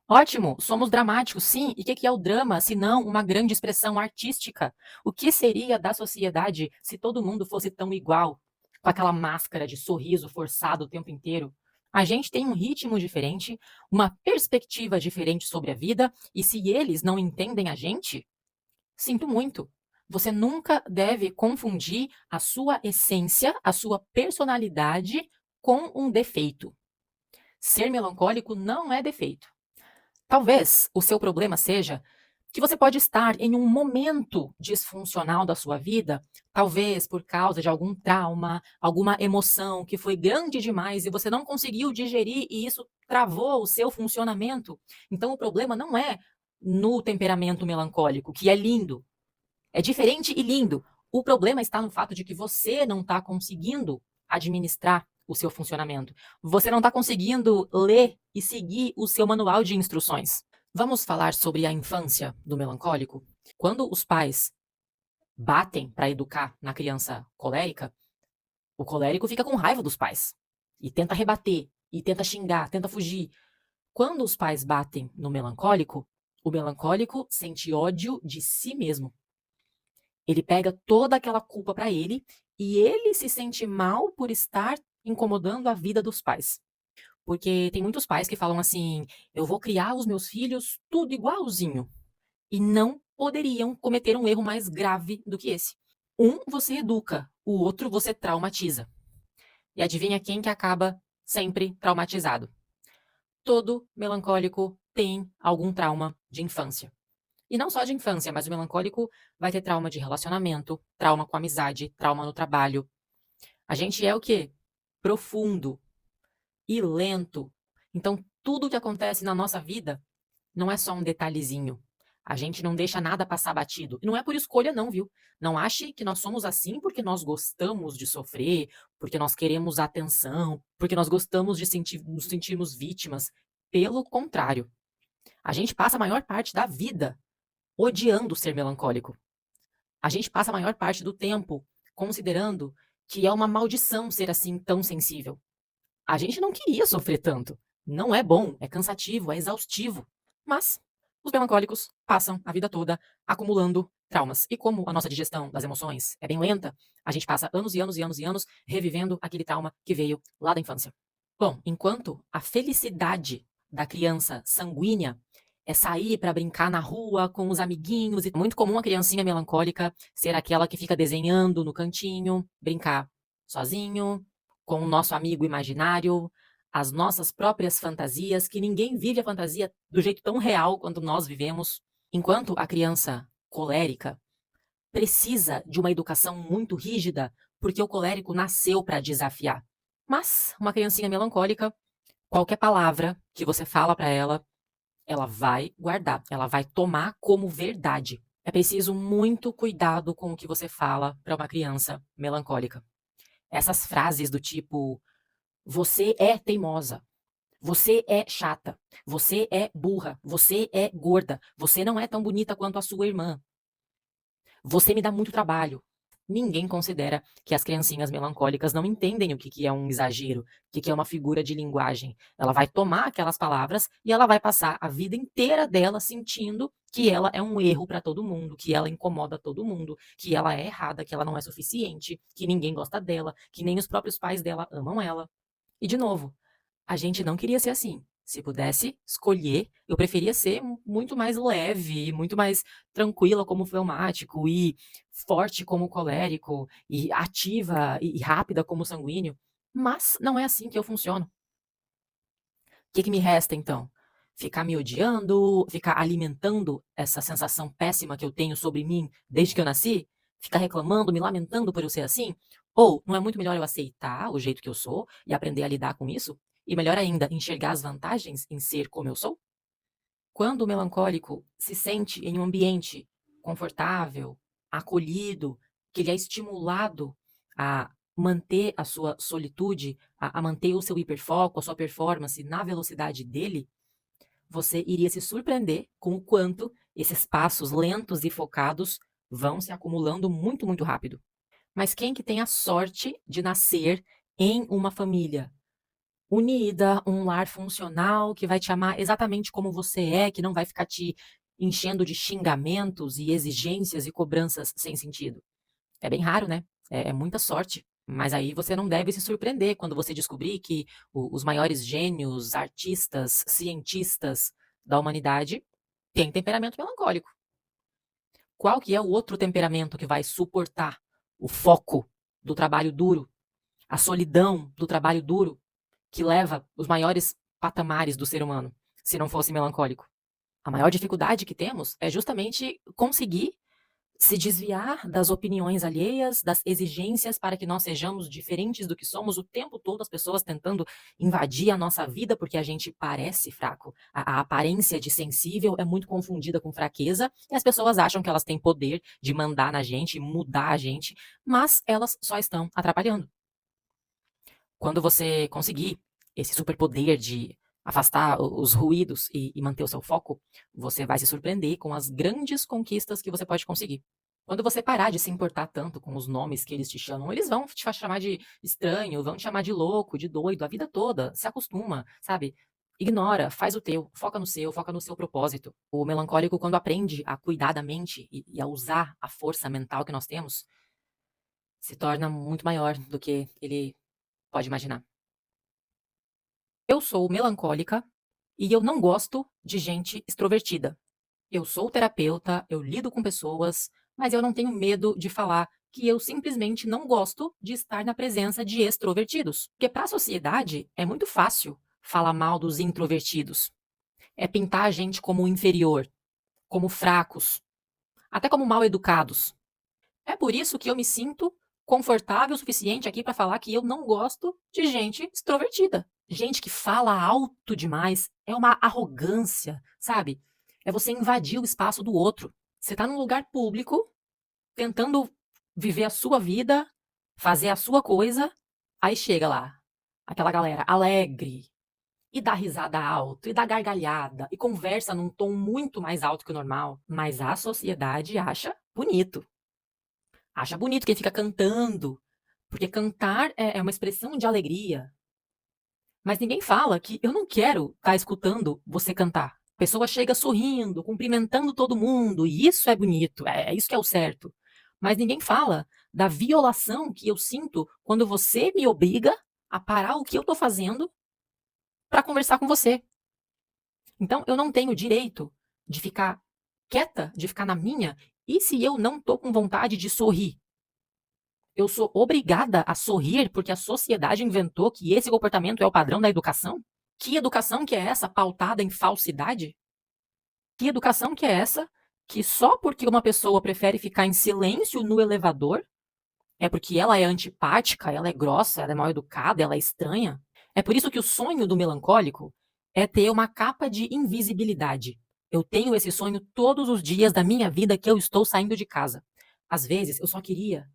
Ótimo, somos dramáticos, sim. E o que que é o drama, se não uma grande expressão artística? O que seria da sociedade se todo mundo fosse tão igual, com aquela máscara de sorriso forçado o tempo inteiro? A gente tem um ritmo diferente, uma perspectiva diferente sobre a vida, e se eles não entendem a gente, sinto muito. Você nunca deve confundir a sua essência, a sua personalidade com um defeito. Ser melancólico não é defeito. Talvez o seu problema seja que você pode estar em um momento disfuncional da sua vida, talvez por causa de algum trauma, alguma emoção que foi grande demais e você não conseguiu digerir e isso travou o seu funcionamento. Então o problema não é no temperamento melancólico, que é lindo, é diferente e lindo. O problema está no fato de que você não está conseguindo administrar o seu funcionamento. Você não está conseguindo ler e seguir o seu manual de instruções. Vamos falar sobre a infância do melancólico? Quando os pais batem para educar na criança colérica, o colérico fica com raiva dos pais e tenta rebater, e tenta xingar, tenta fugir. Quando os pais batem no melancólico, o melancólico sente ódio de si mesmo. Ele pega toda aquela culpa para ele e ele se sente mal por estar incomodando a vida dos pais. Porque tem muitos pais que falam assim: eu vou criar os meus filhos tudo igualzinho. E não poderiam cometer um erro mais grave do que esse. Um você educa, o outro você traumatiza. E adivinha quem que acaba sempre traumatizado? Todo melancólico tem algum trauma de infância. E não só de infância, mas o melancólico vai ter trauma de relacionamento, trauma com amizade, trauma no trabalho. A gente é o quê? Profundo e lento. Então, tudo que acontece na nossa vida não é só um detalhezinho. A gente não deixa nada passar batido. E não é por escolha, não, viu? Não ache que nós somos assim porque nós gostamos de sofrer, porque nós queremos atenção, porque nós gostamos de nos sentirmos vítimas. Pelo contrário, a gente passa a maior parte da vida odiando ser melancólico. A gente passa a maior parte do tempo considerando que é uma maldição ser assim tão sensível. A gente não queria sofrer tanto. Não é bom, é cansativo, é exaustivo. Mas os melancólicos passam a vida toda acumulando traumas. E como a nossa digestão das emoções é bem lenta, a gente passa anos e anos e anos e anos revivendo aquele trauma que veio lá da infância. Bom, enquanto a felicidade da criança sanguínea é sair para brincar na rua com os amiguinhos, e é muito comum a criancinha melancólica ser aquela que fica desenhando no cantinho, brincar sozinho, com o nosso amigo imaginário, as nossas próprias fantasias, que ninguém vive a fantasia do jeito tão real quanto nós vivemos. Enquanto a criança colérica precisa de uma educação muito rígida, porque o colérico nasceu para desafiar. Mas uma criancinha melancólica, qualquer palavra que você fala para ela vai guardar, ela vai tomar como verdade. É preciso muito cuidado com o que você fala para uma criança melancólica. Essas frases do tipo: "Você é teimosa, você é chata, você é burra, você é gorda, você não é tão bonita quanto a sua irmã, você me dá muito trabalho". Ninguém considera que as criancinhas melancólicas não entendem o que que é um exagero, o que que é uma figura de linguagem. Ela vai tomar aquelas palavras e ela vai passar a vida inteira dela sentindo que ela é um erro para todo mundo, que ela incomoda todo mundo, que ela é errada, que ela não é suficiente, que ninguém gosta dela, que nem os próprios pais dela amam ela. E de novo, a gente não queria ser assim. Se pudesse escolher, eu preferia ser muito mais leve, muito mais tranquila como fleumático e forte como colérico e ativa e rápida como sanguíneo, mas não é assim que eu funciono. O que que me resta então? Ficar me odiando, ficar alimentando essa sensação péssima que eu tenho sobre mim desde que eu nasci? Ficar reclamando, me lamentando por eu ser assim? Ou não é muito melhor eu aceitar o jeito que eu sou e aprender a lidar com isso? E melhor ainda, enxergar as vantagens em ser como eu sou? Quando o melancólico se sente em um ambiente confortável, acolhido, que ele é estimulado a manter a sua solitude, a manter o seu hiperfoco, a sua performance na velocidade dele, você iria se surpreender com o quanto esses passos lentos e focados vão se acumulando muito, muito rápido. Mas quem que tem a sorte de nascer em uma família unida, um lar funcional que vai te amar exatamente como você é, que não vai ficar te enchendo de xingamentos e exigências e cobranças sem sentido? É bem raro, né? É muita sorte. Mas aí você não deve se surpreender quando você descobrir que os maiores gênios, artistas, cientistas da humanidade têm temperamento melancólico. Qual que é o outro temperamento que vai suportar o foco do trabalho duro, a solidão do trabalho duro, que leva os maiores patamares do ser humano, se não fosse melancólico? A maior dificuldade que temos é justamente conseguir se desviar das opiniões alheias, das exigências para que nós sejamos diferentes do que somos o tempo todo, as pessoas tentando invadir a nossa vida porque a gente parece fraco. A aparência de sensível é muito confundida com fraqueza e as pessoas acham que elas têm poder de mandar na gente, mudar a gente, mas elas só estão atrapalhando. Quando você conseguir esse superpoder de afastar os ruídos e manter o seu foco, você vai se surpreender com as grandes conquistas que você pode conseguir. Quando você parar de se importar tanto com os nomes que eles te chamam, eles vão te chamar de estranho, vão te chamar de louco, de doido, a vida toda. Se acostuma, sabe? Ignora, faz o teu, foca no seu propósito. O melancólico, quando aprende a cuidar da mente e a usar a força mental que nós temos, se torna muito maior do que ele pode imaginar. Eu sou melancólica e eu não gosto de gente extrovertida. Eu sou terapeuta, eu lido com pessoas, mas eu não tenho medo de falar que eu simplesmente não gosto de estar na presença de extrovertidos. Porque para a sociedade é muito fácil falar mal dos introvertidos. É pintar a gente como inferior, como fracos, até como mal educados. É por isso que eu me sinto confortável o suficiente aqui para falar que eu não gosto de gente extrovertida. Gente que fala alto demais é uma arrogância, sabe? É você invadir o espaço do outro. Você tá num lugar público, tentando viver a sua vida, fazer a sua coisa, aí chega lá, aquela galera alegre, e dá risada alto, e dá gargalhada, e conversa num tom muito mais alto que o normal, mas a sociedade acha bonito. Acha bonito quem fica cantando, porque cantar é uma expressão de alegria. Mas ninguém fala que eu não quero estar escutando você cantar. A pessoa chega sorrindo, cumprimentando todo mundo, e isso é bonito, é isso que é o certo. Mas ninguém fala da violação que eu sinto quando você me obriga a parar o que eu estou fazendo para conversar com você. Então eu não tenho direito de ficar quieta, de ficar na minha, e se eu não estou com vontade de sorrir? Eu sou obrigada a sorrir porque a sociedade inventou que esse comportamento é o padrão da educação? Que educação que é essa pautada em falsidade? Que educação que é essa que só porque uma pessoa prefere ficar em silêncio no elevador é porque ela é antipática, ela é grossa, ela é mal educada, ela é estranha? É por isso que o sonho do melancólico é ter uma capa de invisibilidade. Eu tenho esse sonho todos os dias da minha vida que eu estou saindo de casa. Às vezes eu só queria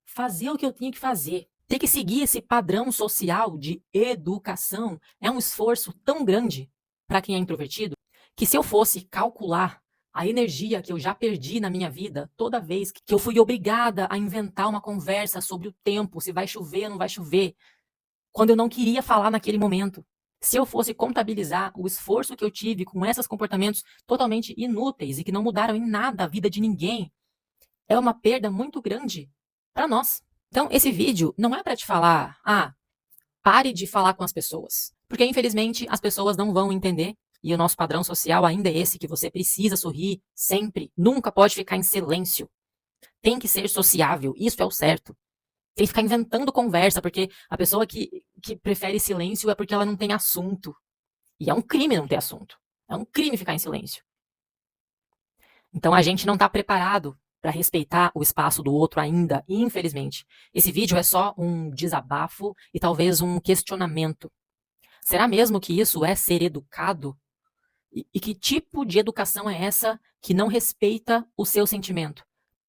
fazer o que eu tinha que fazer. ter que seguir esse padrão social de educação é um esforço tão grande para quem é introvertido, que se eu fosse calcular a energia que eu já perdi na minha vida toda vez que eu fui obrigada a inventar uma conversa sobre o tempo, se vai chover ou não vai chover, quando eu não queria falar naquele momento. Se eu fosse contabilizar o esforço que eu tive com esses comportamentos totalmente inúteis e que não mudaram em nada a vida de ninguém, é uma perda muito grande para nós. Então, esse vídeo não é para te falar, pare de falar com as pessoas. Porque, infelizmente, as pessoas não vão entender. E o nosso padrão social ainda é esse, que você precisa sorrir sempre. Nunca pode ficar em silêncio. Tem que ser sociável. Isso é o certo. Tem que ficar inventando conversa, porque a pessoa que prefere silêncio é porque ela não tem assunto. E é um crime não ter assunto. É um crime ficar em silêncio. Então a gente não está preparado para respeitar o espaço do outro ainda, infelizmente. Esse vídeo é só um desabafo e talvez um questionamento. Será mesmo que isso é ser educado? E que tipo de educação é essa que não respeita o seu sentimento?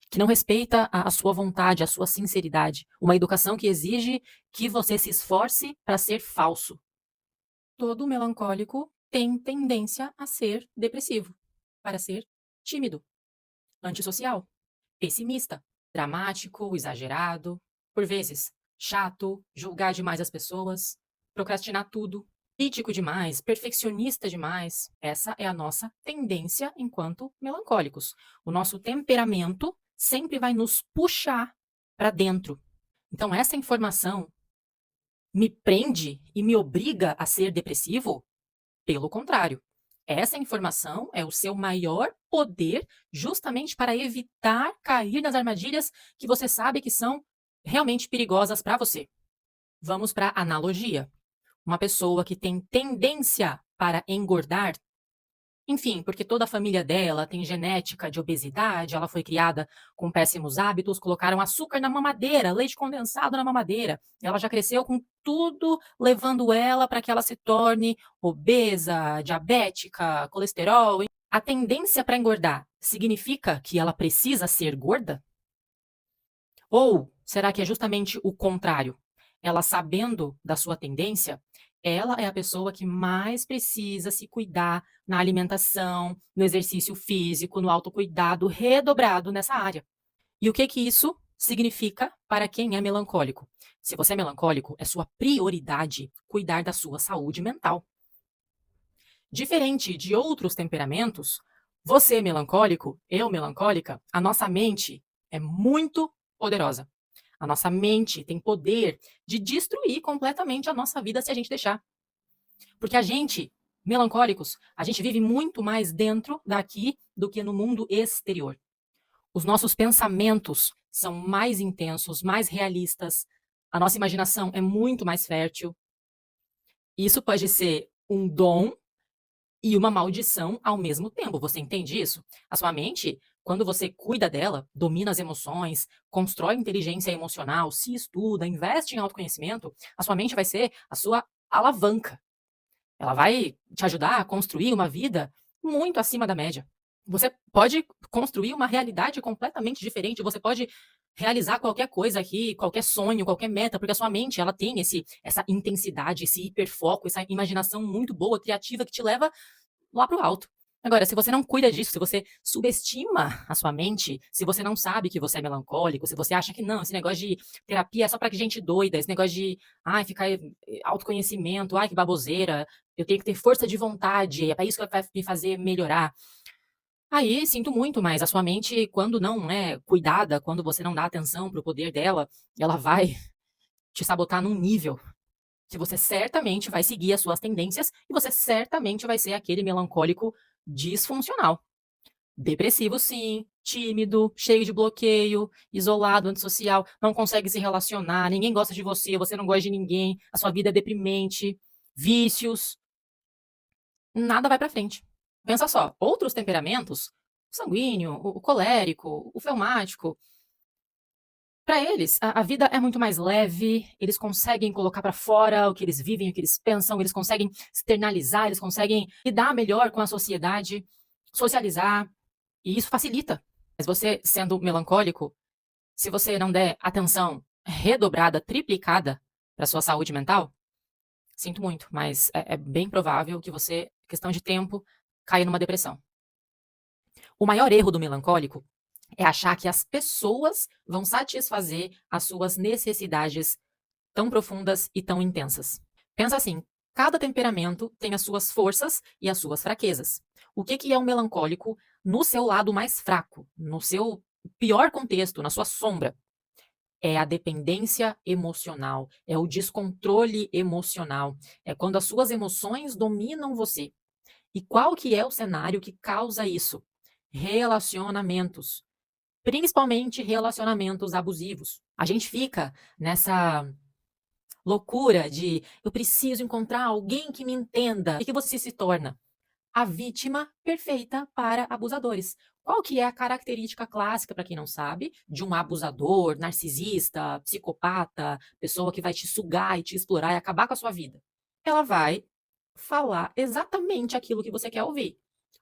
Que não respeita a sua vontade, a sua sinceridade? Uma educação que exige que você se esforce para ser falso. Todo melancólico tem tendência a ser depressivo, para ser tímido, antissocial, pessimista, dramático, exagerado, por vezes chato, julgar demais as pessoas, procrastinar tudo, crítico demais, perfeccionista demais. Essa é a nossa tendência enquanto melancólicos. O nosso temperamento sempre vai nos puxar para dentro. Então, essa informação me prende e me obriga a ser depressivo? Pelo contrário. Essa informação é o seu maior poder justamente para evitar cair nas armadilhas que você sabe que são realmente perigosas para você. Vamos para a analogia. Uma pessoa que tem tendência para engordar, enfim, porque toda a família dela tem genética de obesidade, ela foi criada com péssimos hábitos, colocaram açúcar na mamadeira, leite condensado na mamadeira. Ela já cresceu com tudo levando ela para que ela se torne obesa, diabética, colesterol. A tendência para engordar significa que ela precisa ser gorda? Ou será que é justamente o contrário? Ela, sabendo da sua tendência, ela é a pessoa que mais precisa se cuidar na alimentação, no exercício físico, no autocuidado redobrado nessa área. E o que que isso significa para quem é melancólico? Se você é melancólico, é sua prioridade cuidar da sua saúde mental. Diferente de outros temperamentos, você melancólico, eu melancólica, a nossa mente é muito poderosa. A nossa mente tem poder de destruir completamente a nossa vida se a gente deixar. Porque a gente, melancólicos, a gente vive muito mais dentro daqui do que no mundo exterior. Os nossos pensamentos são mais intensos, mais realistas. A nossa imaginação é muito mais fértil. Isso pode ser um dom e uma maldição ao mesmo tempo. Você entende isso? A sua mente, quando você cuida dela, domina as emoções, constrói inteligência emocional, se estuda, investe em autoconhecimento, a sua mente vai ser a sua alavanca. Ela vai te ajudar a construir uma vida muito acima da média. Você pode construir uma realidade completamente diferente, você pode realizar qualquer coisa aqui, qualquer sonho, qualquer meta, porque a sua mente, ela tem essa intensidade, esse hiperfoco, essa imaginação muito boa, criativa, que te leva lá para o alto. Agora, se você não cuida disso, se você subestima a sua mente, se você não sabe que você é melancólico, se você acha que não, esse negócio de terapia é só para gente doida, esse negócio de, ficar autoconhecimento, que baboseira, eu tenho que ter força de vontade, é para isso que vai me fazer melhorar. Aí, sinto muito, mas a sua mente, quando não é cuidada, quando você não dá atenção para o poder dela, ela vai te sabotar num nível que você certamente vai seguir as suas tendências e você certamente vai ser aquele melancólico disfuncional. Depressivo, sim, tímido, cheio de bloqueio, isolado, antissocial, não consegue se relacionar, ninguém gosta de você, você não gosta de ninguém, a sua vida é deprimente, vícios, nada vai para frente. Pensa só, outros temperamentos, o sanguíneo, o colérico, o fleumático, para eles, a vida é muito mais leve, eles conseguem colocar para fora o que eles vivem, o que eles pensam, eles conseguem externalizar, eles conseguem lidar melhor com a sociedade, socializar, e isso facilita. Mas você, sendo melancólico, se você não der atenção redobrada, triplicada para sua saúde mental, sinto muito, mas é bem provável que você, questão de tempo, caia numa depressão. O maior erro do melancólico é achar que as pessoas vão satisfazer as suas necessidades tão profundas e tão intensas. Pensa assim, cada temperamento tem as suas forças e as suas fraquezas. O que é um melancólico no seu lado mais fraco, no seu pior contexto, na sua sombra? É a dependência emocional, é o descontrole emocional, é quando as suas emoções dominam você. E qual que é o cenário que causa isso? Relacionamentos, principalmente relacionamentos abusivos. A gente fica nessa loucura de eu preciso encontrar alguém que me entenda. E que você se torna a vítima perfeita para abusadores. Qual que é a característica clássica, para quem não sabe, de um abusador, narcisista, psicopata, pessoa que vai te sugar e te explorar e acabar com a sua vida? Ela vai falar exatamente aquilo que você quer ouvir.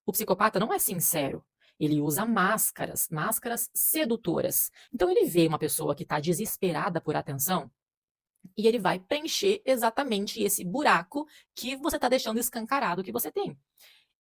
O psicopata não é sincero. Ele usa máscaras, máscaras sedutoras. Então ele vê uma pessoa que está desesperada por atenção e ele vai preencher exatamente esse buraco que você está deixando escancarado que você tem.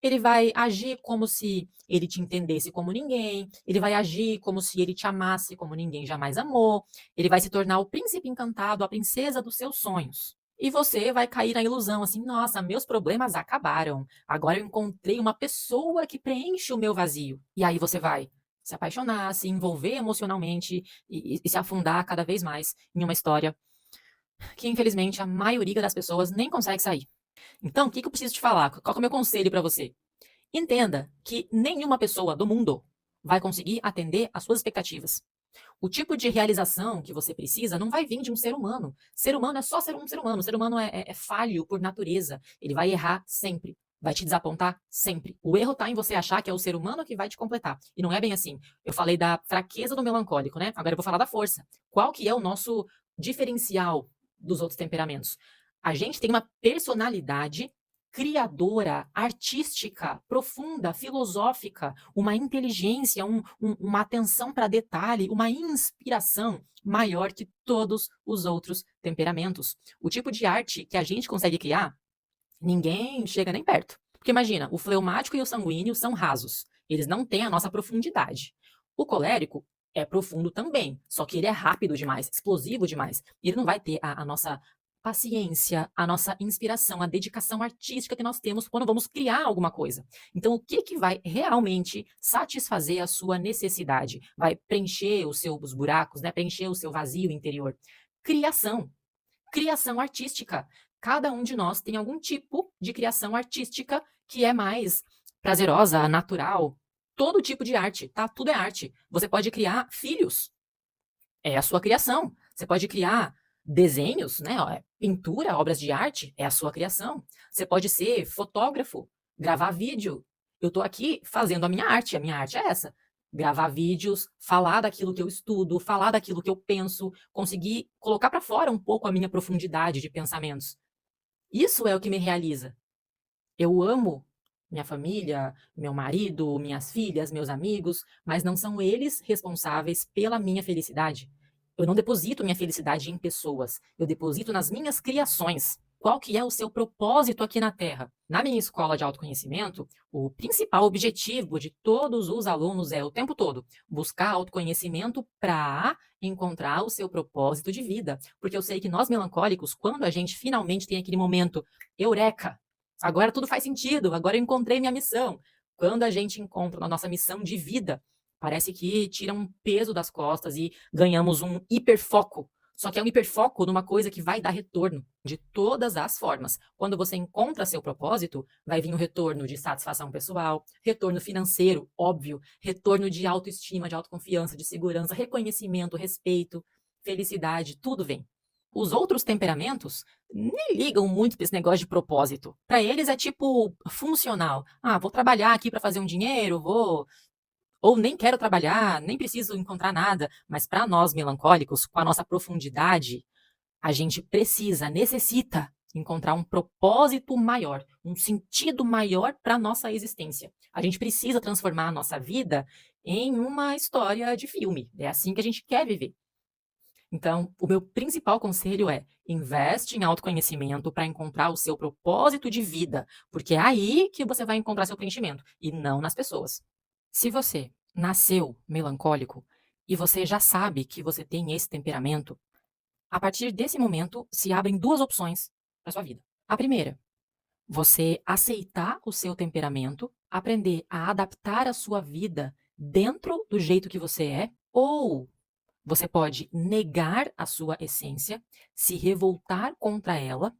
Ele vai agir como se ele te entendesse como ninguém, ele vai agir como se ele te amasse como ninguém jamais amou, ele vai se tornar o príncipe encantado, a princesa dos seus sonhos. E você vai cair na ilusão assim, nossa, meus problemas acabaram. Agora eu encontrei uma pessoa que preenche o meu vazio. E aí você vai se apaixonar, se envolver emocionalmente e se afundar cada vez mais em uma história que infelizmente a maioria das pessoas nem consegue sair. Então, o que eu preciso te falar? Qual que é o meu conselho para você? Entenda que nenhuma pessoa do mundo vai conseguir atender às suas expectativas. O tipo de realização que você precisa não vai vir de um ser humano. Ser humano é só ser um ser humano. O ser humano é falho por natureza. Ele vai errar sempre. Vai te desapontar sempre. O erro está em você achar que é o ser humano que vai te completar. E não é bem assim. Eu falei da fraqueza do melancólico, né? Agora eu vou falar da força. Qual que é o nosso diferencial dos outros temperamentos? A gente tem uma personalidade criadora, artística, profunda, filosófica, uma inteligência, uma atenção para detalhe, uma inspiração maior que todos os outros temperamentos. O tipo de arte que a gente consegue criar, ninguém chega nem perto. Porque imagina, o fleumático e o sanguíneo são rasos. Eles não têm a nossa profundidade. O colérico é profundo também, só que ele é rápido demais, explosivo demais. Ele não vai ter a nossa paciência, a nossa inspiração, a dedicação artística que nós temos quando vamos criar alguma coisa. Então, o que vai realmente satisfazer a sua necessidade? Vai preencher os seus buracos, né? Preencher o seu vazio interior? Criação. Criação artística. Cada um de nós tem algum tipo de criação artística que é mais prazerosa, natural. Todo tipo de arte, tá? Tudo é arte. Você pode criar filhos, é a sua criação. Você pode criar desenhos, né? Pintura, obras de arte, é a sua criação. Você pode ser fotógrafo, gravar vídeo. Eu estou aqui fazendo a minha arte é essa. Gravar vídeos, falar daquilo que eu estudo, falar daquilo que eu penso, conseguir colocar para fora um pouco a minha profundidade de pensamentos. Isso é o que me realiza. Eu amo minha família, meu marido, minhas filhas, meus amigos, mas não são eles responsáveis pela minha felicidade. Eu não deposito minha felicidade em pessoas, eu deposito nas minhas criações. Qual que é o seu propósito aqui na Terra? Na minha escola de autoconhecimento, o principal objetivo de todos os alunos é, o tempo todo, buscar autoconhecimento para encontrar o seu propósito de vida. Porque eu sei que nós melancólicos, quando a gente finalmente tem aquele momento, eureka, agora tudo faz sentido, agora eu encontrei minha missão. Quando a gente encontra a nossa missão de vida, parece que tira um peso das costas e ganhamos um hiperfoco. Só que é um hiperfoco numa coisa que vai dar retorno de todas as formas. Quando você encontra seu propósito, vai vir o retorno de satisfação pessoal, retorno financeiro, óbvio, retorno de autoestima, de autoconfiança, de segurança, reconhecimento, respeito, felicidade, tudo vem. Os outros temperamentos nem ligam muito para esse negócio de propósito. Para eles é tipo funcional. Ah, vou trabalhar aqui para fazer um dinheiro, vou. Ou nem quero trabalhar, nem preciso encontrar nada. Mas para nós melancólicos, com a nossa profundidade, a gente precisa, necessita encontrar um propósito maior, um sentido maior para a nossa existência. A gente precisa transformar a nossa vida em uma história de filme. É assim que a gente quer viver. Então, o meu principal conselho é: investe em autoconhecimento para encontrar o seu propósito de vida, porque é aí que você vai encontrar seu preenchimento e não nas pessoas. Se você nasceu melancólico e você já sabe que você tem esse temperamento, a partir desse momento se abrem duas opções para sua vida. A primeira, você aceitar o seu temperamento, aprender a adaptar a sua vida dentro do jeito que você é, ou você pode negar a sua essência, se revoltar contra ela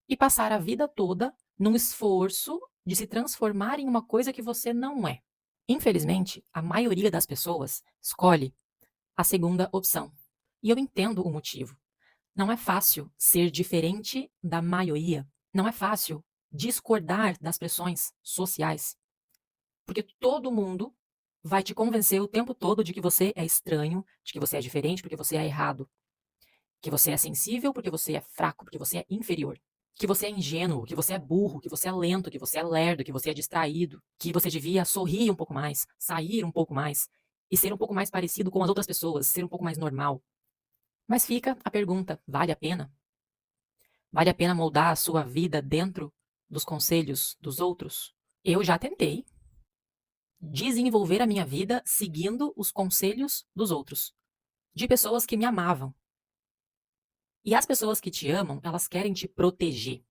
e passar a vida toda num esforço de se transformar em uma coisa que você não é. Infelizmente, a maioria das pessoas escolhe a segunda opção. E eu entendo o motivo. Não é fácil ser diferente da maioria. Não é fácil discordar das pressões sociais. Porque todo mundo vai te convencer o tempo todo de que você é estranho, de que você é diferente, porque você é errado. Que você é sensível porque você é fraco, porque você é inferior. Que você é ingênuo, que você é burro, que você é lento, que você é lerdo, que você é distraído, que você devia sorrir um pouco mais, sair um pouco mais e ser um pouco mais parecido com as outras pessoas, ser um pouco mais normal. Mas fica a pergunta: vale a pena? Vale a pena moldar a sua vida dentro dos conselhos dos outros? Eu já tentei desenvolver a minha vida seguindo os conselhos dos outros, de pessoas que me amavam. E as pessoas que te amam, elas querem te proteger.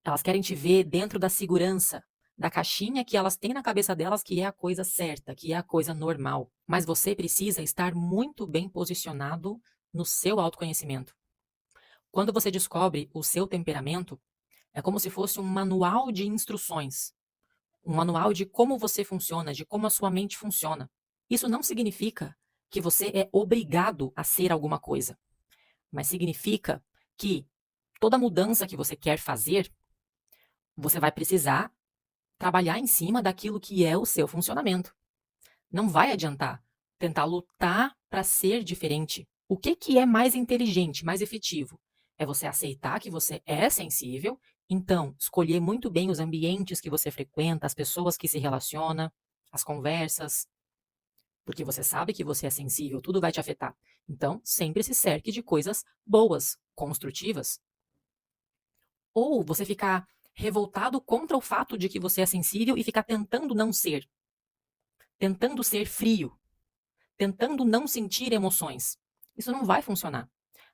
Elas querem te ver dentro da segurança, da caixinha que elas têm na cabeça delas que é a coisa certa, que é a coisa normal. Mas você precisa estar muito bem posicionado no seu autoconhecimento. Quando você descobre o seu temperamento, é como se fosse um manual de instruções, um manual de como você funciona, de como a sua mente funciona. Isso não significa que você é obrigado a ser alguma coisa, mas significa que toda mudança que você quer fazer, você vai precisar trabalhar em cima daquilo que é o seu funcionamento. Não vai adiantar tentar lutar para ser diferente. O que é mais inteligente, mais efetivo? É você aceitar que você é sensível, então escolher muito bem os ambientes que você frequenta, as pessoas que se relaciona, as conversas, porque você sabe que você é sensível, tudo vai te afetar. Então, sempre se cerque de coisas boas, construtivas. Ou você ficar revoltado contra o fato de que você é sensível e ficar tentando não ser, tentando ser frio, tentando não sentir emoções. Isso não vai funcionar.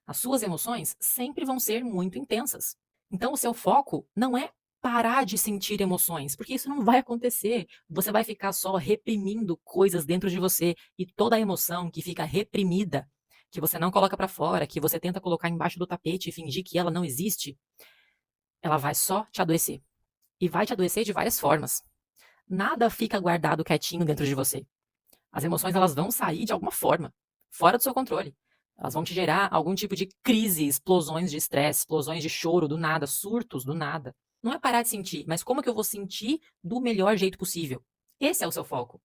As suas emoções sempre vão ser muito intensas. Então, o seu foco não é parar de sentir emoções, porque isso não vai acontecer. Você vai ficar só reprimindo coisas dentro de você e toda a emoção que fica reprimida, que você não coloca para fora, que você tenta colocar embaixo do tapete e fingir que ela não existe, ela vai só te adoecer. E vai te adoecer de várias formas. Nada fica guardado quietinho dentro de você. As emoções elas vão sair de alguma forma, fora do seu controle. Elas vão te gerar algum tipo de crise, explosões de estresse, explosões de choro do nada, surtos do nada. Não é parar de sentir, mas como que eu vou sentir do melhor jeito possível? Esse é o seu foco.